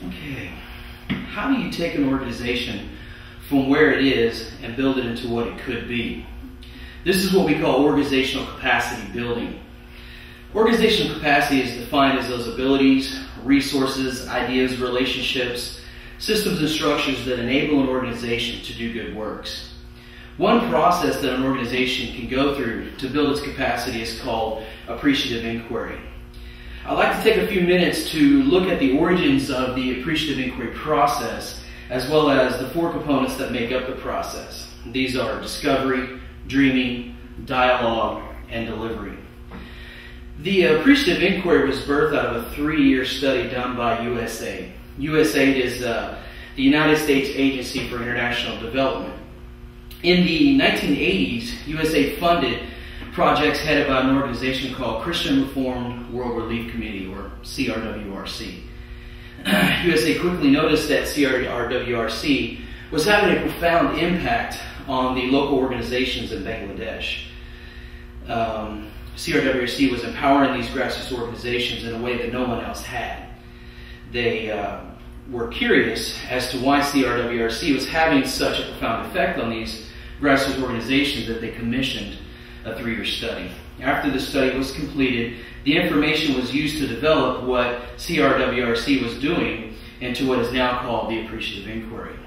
Okay, how do you take an organization from where it is and build it into what it could be? This is what we call organizational capacity building. Organizational capacity is defined as those abilities, resources, ideas, relationships, systems, and structures that enable an organization to do good works. One process that an organization can go through to build its capacity is called appreciative inquiry. I'd like to take a few minutes to look at the origins of the appreciative inquiry process, as well as the four components that make up the process. These are discovery, dreaming, dialogue, and delivery. The appreciative inquiry was birthed out of a 3-year study done by USAID. USAID is the United States Agency for International Development. In the 1980s, USAID funded projects headed by an organization called Christian Reformed World Relief Committee, or CRWRC. USAID quickly noticed that CRWRC was having a profound impact on the local organizations in Bangladesh. CRWRC was empowering these grassroots organizations in a way that no one else had. They were curious as to why CRWRC was having such a profound effect on these grassroots organizations that they commissioned a 3-year study. After the study was completed, the information was used to develop what CRWRC was doing into what is now called the appreciative inquiry.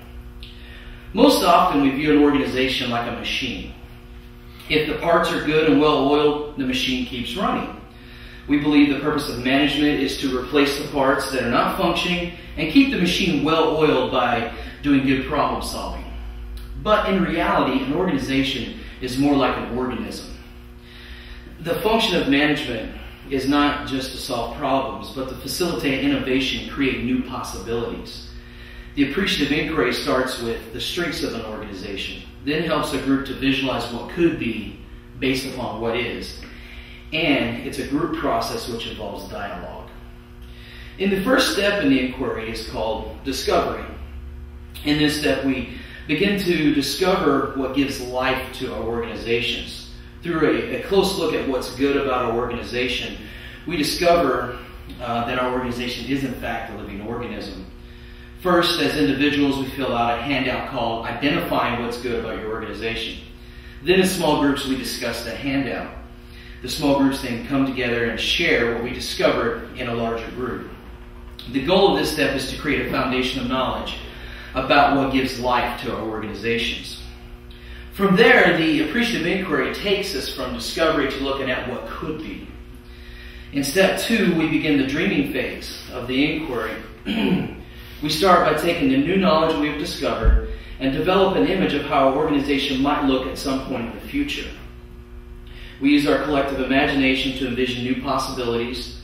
Most often we view an organization like a machine. If the parts are good and well oiled, the machine keeps running. We believe the purpose of management is to replace the parts that are not functioning and keep the machine well oiled by doing good problem solving. But in reality, an organization is more like an organism. The function of management is not just to solve problems, but to facilitate innovation and create new possibilities. The appreciative inquiry starts with the strengths of an organization, then helps a group to visualize what could be based upon what is. And it's a group process which involves dialogue. In the first step in the inquiry is called discovery. In this step, we begin to discover what gives life to our organizations. Through a close look at what's good about our organization, we discover that our organization is in fact a living organism. First, as individuals, we fill out a handout called Identifying What's Good About Your Organization. Then in small groups, we discuss that handout. The small groups then come together and share what we discovered in a larger group. The goal of this step is to create a foundation of knowledge about what gives life to our organizations. From there, the appreciative inquiry takes us from discovery to looking at what could be. In step 2, we begin the dreaming phase of the inquiry. We start by taking the new knowledge we have discovered and develop an image of how our organization might look at some point in the future. We use our collective imagination to envision new possibilities.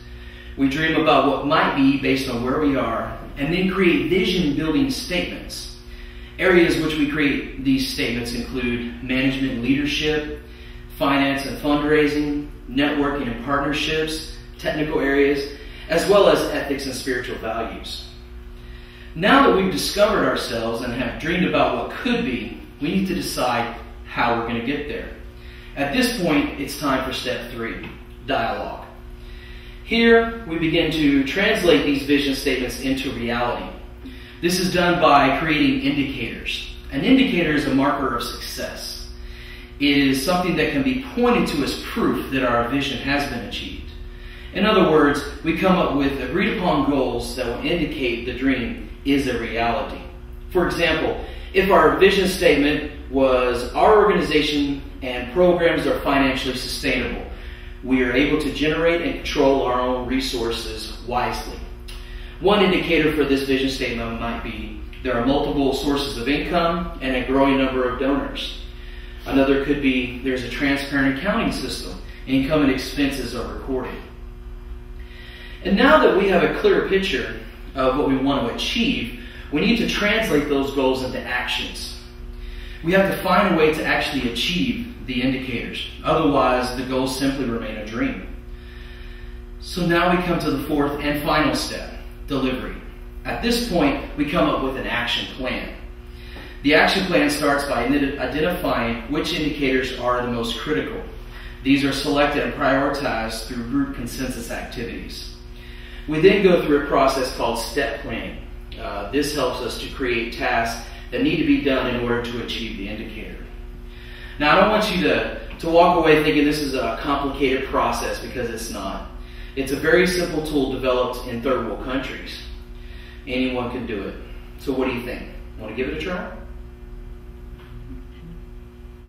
We dream about what might be based on where we are, and then create vision-building statements. Areas which we create these statements include management and leadership, finance and fundraising, networking and partnerships, technical areas, as well as ethics and spiritual values. Now that we've discovered ourselves and have dreamed about what could be, we need to decide how we're going to get there. At this point, it's time for step 3, dialogue. Here, we begin to translate these vision statements into reality. This is done by creating indicators. An indicator is a marker of success. It is something that can be pointed to as proof that our vision has been achieved. In other words, we come up with agreed upon goals that will indicate the dream is a reality. For example, if our vision statement was our organization and programs are financially sustainable, we are able to generate and control our own resources wisely. One indicator for this vision statement might be there are multiple sources of income and a growing number of donors. Another could be there's a transparent accounting system. Income and expenses are recorded. And now that we have a clear picture of what we want to achieve, we need to translate those goals into actions. We have to find a way to actually achieve the indicators. Otherwise, the goals simply remain a dream. So now we come to the fourth and final step, delivery. At this point, we come up with an action plan. The action plan starts by identifying which indicators are the most critical. These are selected and prioritized through group consensus activities. We then go through a process called step planning. This helps us to create tasks that need to be done in order to achieve the indicator. Now, I don't want you to walk away thinking this is a complicated process, because it's not. It's a very simple tool developed in third world countries. Anyone can do it. So what do you think? Want to give it a try?